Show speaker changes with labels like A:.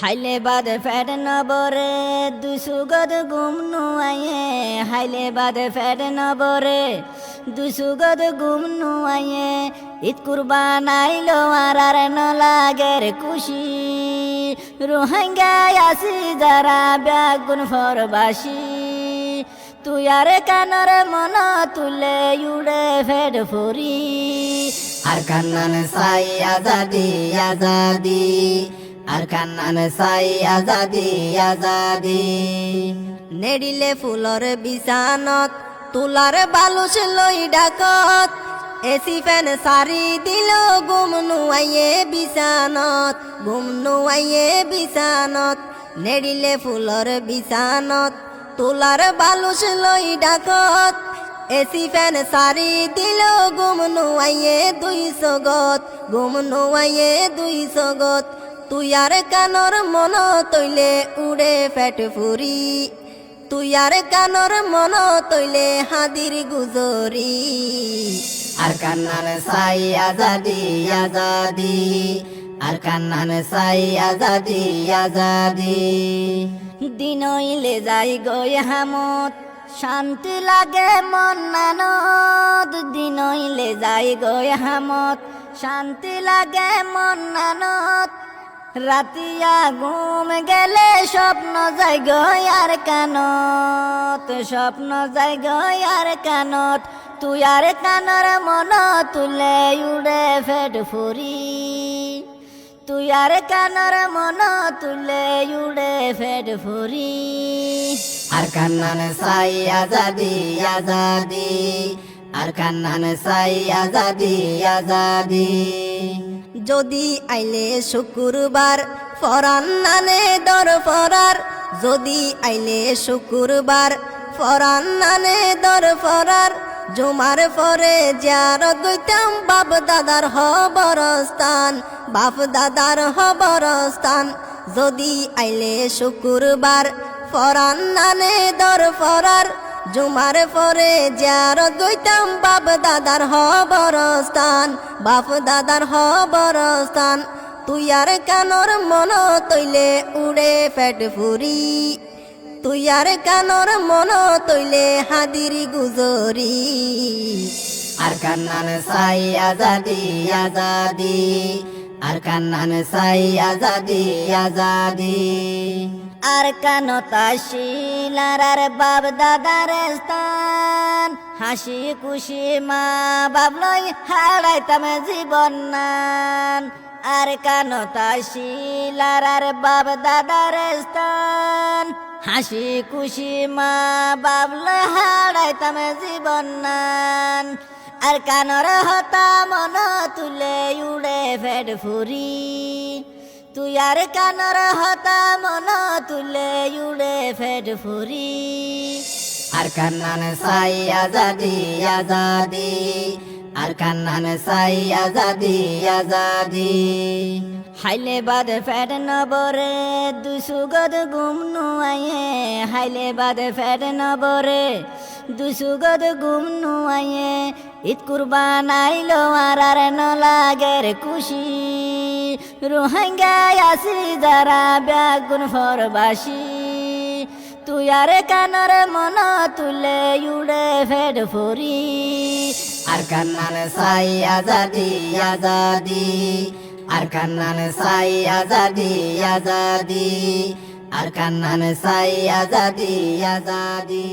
A: হাইলে বাদ ফেট নবরে দুসুগদ গুম নুয়াইয়ে হাইলে বাদ ফেট নবরে দুসুগদ গুম নুয়াইয়ে ঈদ কুরবান আইলো আর নলাগের খুশি রোহিঙ্গায় আসি যারা ব্যাগুন ফরবাসী তুই আর কানর মন তুলে উড়ে ফেড ফুরি
B: আর কান্নান সাই আজাদি আজাদি আর কান্নান সাই আজাদি আজাদি
C: নেড়িলে ফুলর বিছানত তুলার বালুস লই ডাকত এসি ফ্যান সারি দিল গুম নুয়াইয়ে বিছানত গুম নুয়াইয়ে বিছানত নেড়িলে ফুলর বিছানত তুলার বালুস লই ডাকত এসি ফ্যান সারি দিল গুম নুয়াইয়ে 200 গত গুম নুয়াইয়ে 200 গত তুই আর কানর মন তৈলে উড়ে ফেট ফুরি তুই আর কানর মন তৈলে হাদির গুজরি
B: আর কান্নান সাই আজাদি আজাদি আর কান্নান সাই আজাদি আজাদি
A: দিন হইলে যাই গই হামত শান্তি লাগে মন নানত দিন হইলে যাই গই হামত শান্তি লাগে মন নানত রাতিয়া ঘুম গেলে স্বপ্ন যাই গই আর কানত স্বপ্ন যাই গই আর কানত তুই আর কানর মন তুলে উড়ে ফেট ফুরি তুই আর কানর মন তুলে উড়ে ফেট ফুরি
B: আর কান্নান সাই আজাদি আজাদি আর কান্নান সাই আজাদি আজাদি
C: যদি আইলে শুক্রবার ফরান নানে দর ফরার যদি আইলে শুক্রবার ফরান নানে দর ফরার জুমার পরে জিয়ারত গইতাম বাপ দাদার হবরস্থান বাপ দাদার হবরস্থান যদি আইলে শুক্রবার ফরান নানে দর ফরার জুমার পরে জিয়ারত গইতাম বাপ দাদার হবরস্থান বাপ দাদার হবরস্থান তুই আর কানর মন তৈলে উড়ে ফেট ফুরি তুই আর কানর মন তৈলে হাদির গুজরি
B: আর কান্নান সাই আজাদি আজাদি আর কান্নান সাই আজাদি আজাদি
A: আর কানতা শিলার আর বাপ দাদার স্থান হাসি খুশি মা বাবলই হারাইতাম জীবন নান আর কানতা শিলার আর বাপ দাদার স্থান হাসি খুশি মা বাবলই হারাইতাম জীবন নান আর কানর হতা মন তুলে উড়ে ফেট ফুরি তুই আর কানর হতা মন তুলে উড়ে ফেট ফুরি
B: আর কান্নান সাই আজাদি আজাদি আর কান্নান সাই আজাদি আজাদি
A: হাইলে বাদ ফেট নবরে দুসুগদ গুম নুয়াইয়ে হাইলে বাদ ফেট নবরে দুসুগদ গুম নুয়াইয়ে ঈদ কুরবান আইলো আর নলাগের খুশি রোহিঙ্গায় আসি যারা ব্যাগুন ফরবাসী তুই আর কানর মন তুলে উড়ে ফেট ফুরি
B: আর কান্নান সাই আজাদি আজাদি আর কান্নান সাই আজাদি আজাদি আর কান্নান সাই আজাদি আজাদি